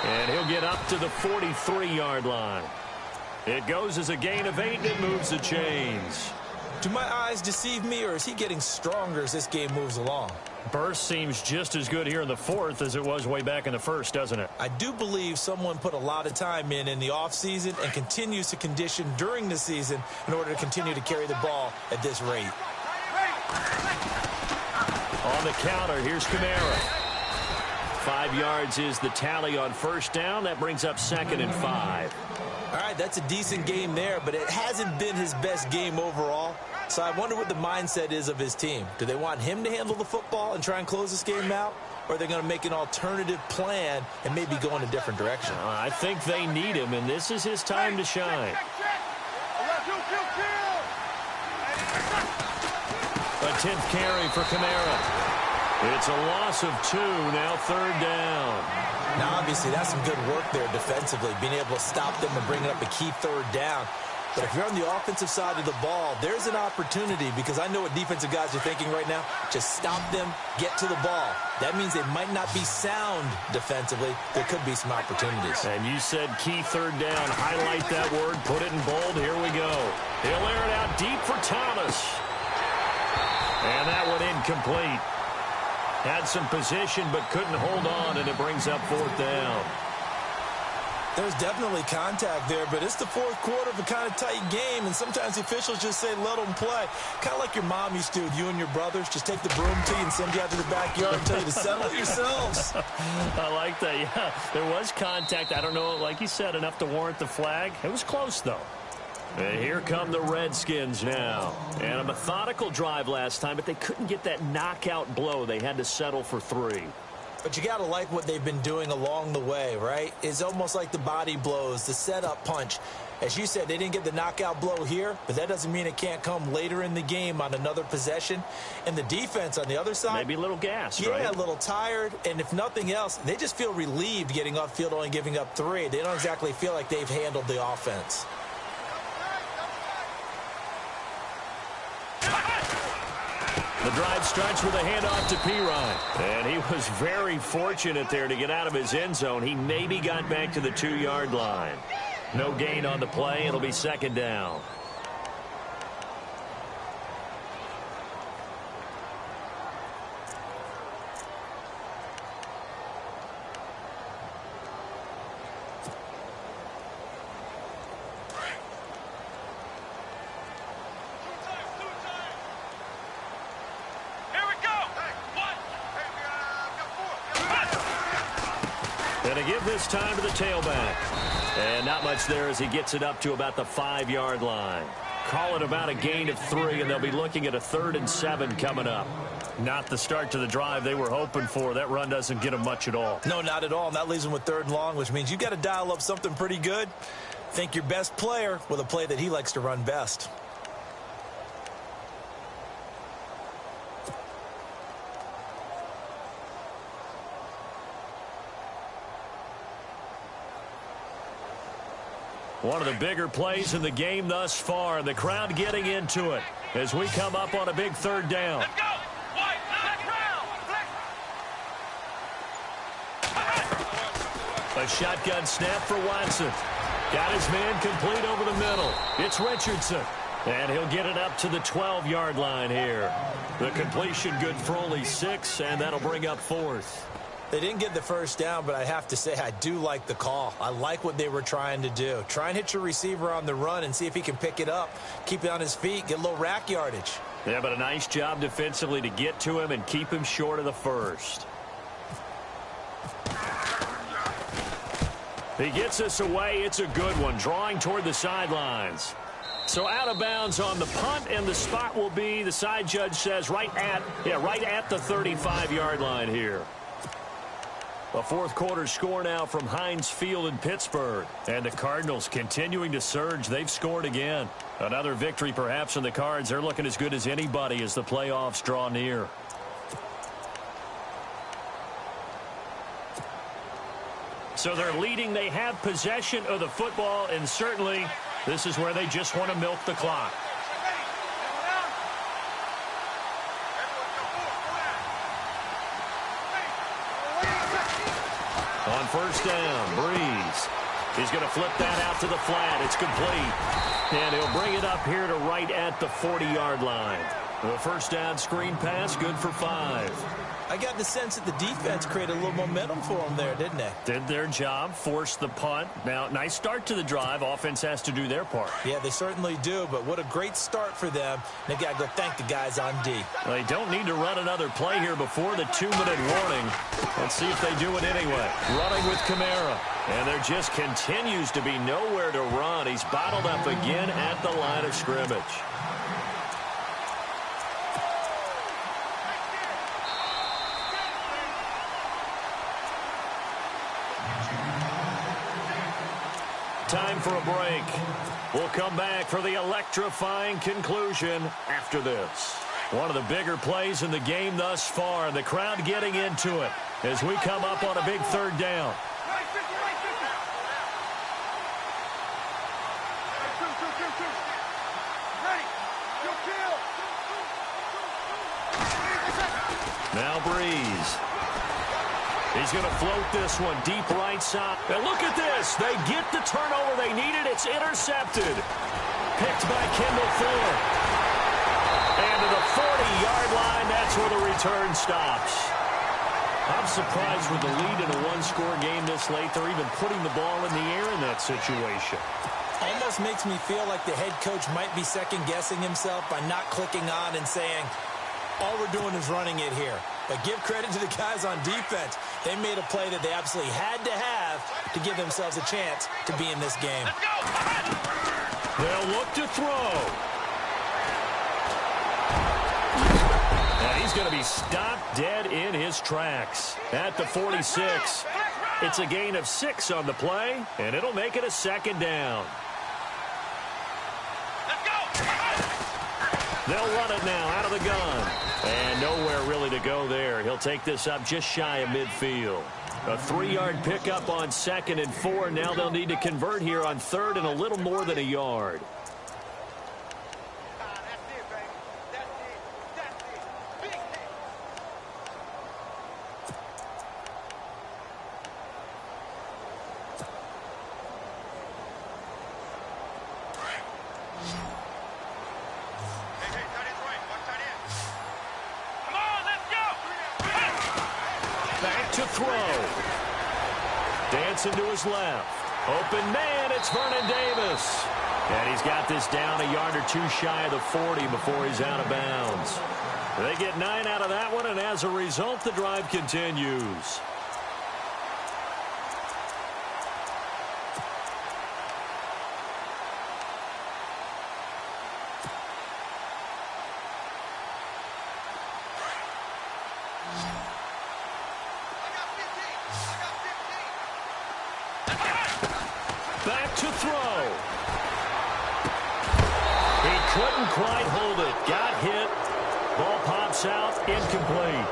And he'll get up to the 43-yard line. It goes as a gain of 8, and it moves the chains. Do my eyes deceive me, or is he getting stronger as this game moves along? Burst seems just as good here in the fourth as it was way back in the first, doesn't it? I do believe someone put a lot of time in the offseason and continues to condition during the season in order to continue to carry the ball at this rate. On the counter, here's Kamara. 5 yards is the tally on first down. That brings up 2nd and 5. All right, that's a decent game there, but it hasn't been his best game overall. So I wonder what the mindset is of his team. Do they want him to handle the football and try and close this game out? Or are they going to make an alternative plan and maybe go in a different direction? I think they need him, and this is his time to shine. A 10th carry for Kamara. It's a loss of 2, now 3rd down. Now, obviously, that's some good work there defensively, being able to stop them and bringing up a key 3rd down. But if you're on the offensive side of the ball, there's an opportunity, because I know what defensive guys are thinking right now. Just stop them, get to the ball. That means they might not be sound defensively. There could be some opportunities. And you said key 3rd down. Highlight that word, put it in bold. Here we go. He'll air it out deep for Thomas. And that one incomplete. Had some position but couldn't hold on, and it brings up 4th down. There's definitely contact there, but it's the fourth quarter of a kind of tight game, and sometimes the officials just say let them play. Kind of like your mom used to with you and your brothers. Just take the broom to you and send you out to the backyard and tell you to settle it yourselves. I like that, yeah. There was contact. I don't know, like you said, enough to warrant the flag. It was close, though. And here come the Redskins now. And a methodical drive last time, but they couldn't get that knockout blow. They had to settle for 3. But you got to like what they've been doing along the way, right? It's almost like the body blows, the setup punch. As you said, they didn't get the knockout blow here, but that doesn't mean it can't come later in the game on another possession. And the defense on the other side, maybe a little gassed, right? Yeah, a little tired. And if nothing else, they just feel relieved getting upfield, only giving up 3. They don't exactly feel like they've handled the offense. The drive starts with a handoff to Pirine. And he was very fortunate there to get out of his end zone. He maybe got back to the 2-yard line. No gain on the play. It'll be 2nd down. And to give this time to the tailback. And not much there as he gets it up to about the 5-yard line. Call it about a gain of 3, and they'll be looking at a 3rd and 7 coming up. Not the start to the drive they were hoping for. That run doesn't get them much at all. No, not at all. And that leaves them with 3rd and long, which means you got to dial up something pretty good. Think your best player with a play that he likes to run best. One of the bigger plays in the game thus far. The crowd getting into it as we come up on a big 3rd down. Let's go! White, A shotgun snap for Watson. Got his man complete over the middle. It's Richardson. And he'll get it up to the 12-yard line here. The completion good for only 6, and that'll bring up 4th. They didn't get the first down, but I have to say I do like the call. I like what they were trying to do. Try and hit your receiver on the run and see if he can pick it up. Keep it on his feet, get a little rack yardage. Yeah, but a nice job defensively to get to him and keep him short of the first. He gets us away. It's a good one, drawing toward the sidelines. So out of bounds on the punt, and the spot will be, the side judge says, right at the 35-yard line here. A fourth quarter score now from Heinz Field in Pittsburgh. And the Cardinals continuing to surge. They've scored again. Another victory perhaps in the cards. They're looking as good as anybody as the playoffs draw near. So they're leading. They have possession of the football, and certainly this is where they just want to milk the clock. On first down, Breeze. He's going to flip that out to the flat. It's complete. And he'll bring it up here to right at the 40-yard line. The first down screen pass, good for 5. I got the sense that the defense created a little momentum for them there, didn't they? Did their job, forced the punt. Now, nice start to the drive. Offense has to do their part. Yeah, they certainly do, but what a great start for them. They got to go thank the guys on D. They don't need to run another play here before the 2-minute warning. Let's see if they do it anyway. Running with Kamara. And there just continues to be nowhere to run. He's bottled up again at the line of scrimmage. Time for a break. We'll come back for the electrifying conclusion after this. One of the bigger plays in the game thus far. The crowd getting into it as we come up on a big third down. Now Breeze. He's going to float this one deep right side. And look at this. They get the turnover they needed. It's intercepted. Picked by Kendall Fuller. And to the 40-yard line, that's where the return stops. I'm surprised with the lead in a one-score game this late. They're even putting the ball in the air in that situation. Almost makes me feel like the head coach might be second-guessing himself by not clicking on and saying, all we're doing is running it here. But give credit to the guys on defense. They made a play that they absolutely had to have to give themselves a chance to be in this game. They'll look to throw. And he's going to be stopped dead in his tracks at the 46. It's a gain of 6 on the play, and it'll make it a second down. They'll run it now out of the gun. And nowhere really to go there. He'll take this up just shy of midfield. A 3-yard pickup on 2nd and 4. Now they'll need to convert here on 3rd and a little more than a yard. To his left. Open man, it's Vernon Davis. And he's got this down a yard or 2 shy of the 40 before he's out of bounds. They get 9 out of that one, and as a result, the drive continues. Back to throw. He couldn't quite hold it. Got hit. Ball pops out. Incomplete.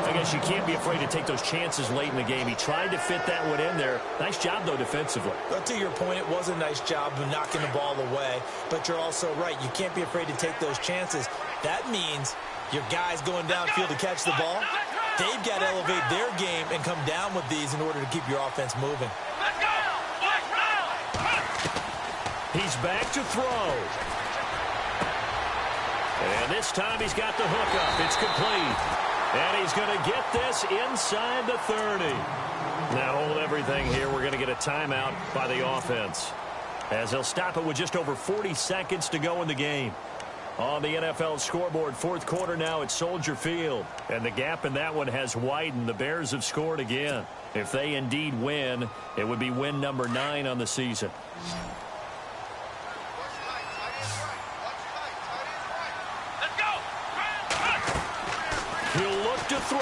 I guess you can't be afraid to take those chances late in the game. He tried to fit that one in there. Nice job, though, defensively. But to your point, it was a nice job of knocking the ball away. But you're also right. You can't be afraid to take those chances. That means your guys going downfield to catch the ball, they've got to elevate their game and come down with these in order to keep your offense moving. He's back to throw. And this time he's got the hookup. It's complete. And he's going to get this inside the 30. Now hold everything here. We're going to get a timeout by the offense, as they'll stop it with just over 40 seconds to go in the game. On the NFL scoreboard, 4th quarter now at Soldier Field. And the gap in that one has widened. The Bears have scored again. If they indeed win, it would be win number 9 on the season. He'll look to throw.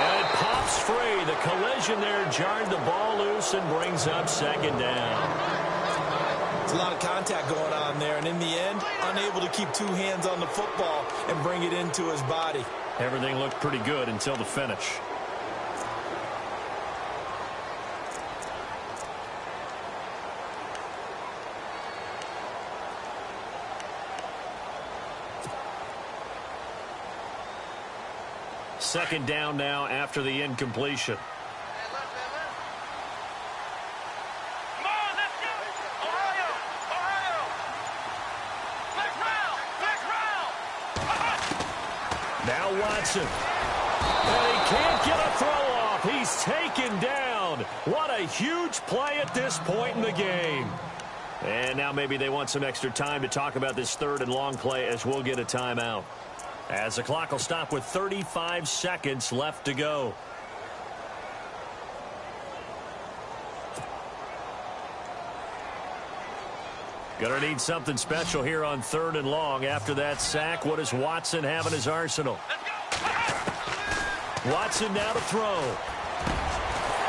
And it pops free. The collision there jarred the ball loose and brings up 2nd down. There's a lot of contact going on there, and in the end, unable to keep 2 hands on the football and bring it into his body. Everything looked pretty good until the finish. second down now after the incompletion. Come on, let's go! Ohio! Ohio! Next round! Now Watson. And he can't get a throw off. He's taken down. What a huge play at this point in the game. And now maybe they want some extra time to talk about this third and long play as we'll get a timeout. As the clock will stop with 35 seconds left to go. Gonna need something special here on third and long. After that sack, what does Watson have in his arsenal? Watson now to throw.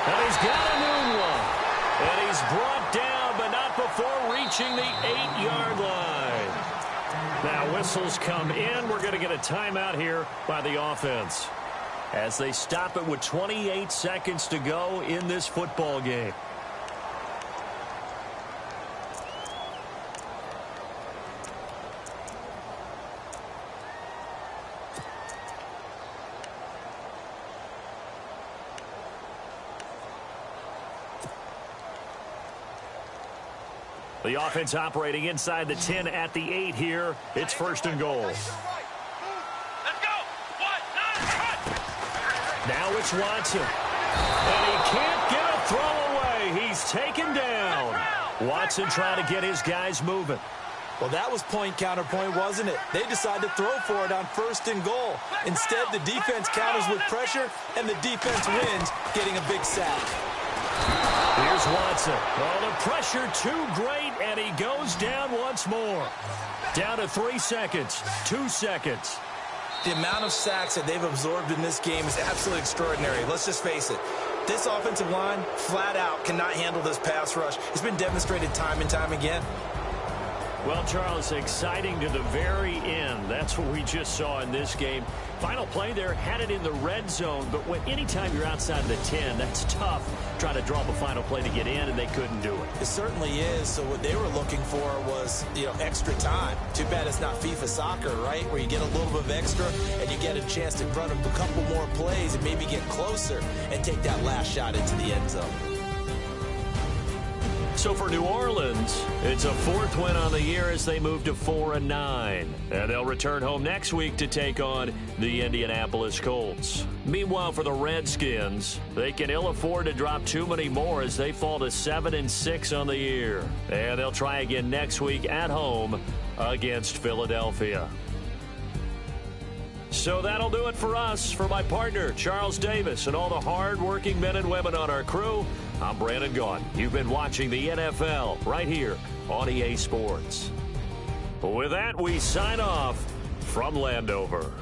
And he's got a new one. And he's brought down, but not before reaching the 8-yard line. Now whistles come in. We're going to get a timeout here by the offense as they stop it with 28 seconds to go in this football game. The offense operating inside the 10 at the 8 here. It's first and goal. Let's go! Now it's Watson. And he can't get a throw away. He's taken down. Watson trying to get his guys moving. Well, that was point counterpoint, wasn't it? They decided to throw for it on first and goal. Instead, the defense counters with pressure, and the defense wins, getting a big sack. Here's Watson. Well, the pressure too great, and he goes down once more. Down to 3 seconds, 2 seconds. The amount of sacks that they've absorbed in this game is absolutely extraordinary. Let's just face it. This offensive line, flat out, cannot handle this pass rush. It's been demonstrated time and time again. Well, Charles, exciting to the very end. That's what we just saw in this game. Final play there, had it in the red zone, but anytime you're outside the 10, that's tough. Trying to draw up a final play to get in, and they couldn't do it. It certainly is. So what they were looking for was, extra time. Too bad it's not FIFA soccer, right? Where you get a little bit of extra, and you get a chance to run a couple more plays and maybe get closer and take that last shot into the end zone. So for New Orleans, it's a 4th win on the year as they move to 4-9. And they'll return home next week to take on the Indianapolis Colts. Meanwhile, for the Redskins, they can ill afford to drop too many more as they fall to 7-6 on the year. And they'll try again next week at home against Philadelphia. So that'll do it for us. For my partner, Charles Davis, and all the hard-working men and women on our crew, I'm Brandon Gaudin. You've been watching the NFL right here on EA Sports. With that, we sign off from Landover.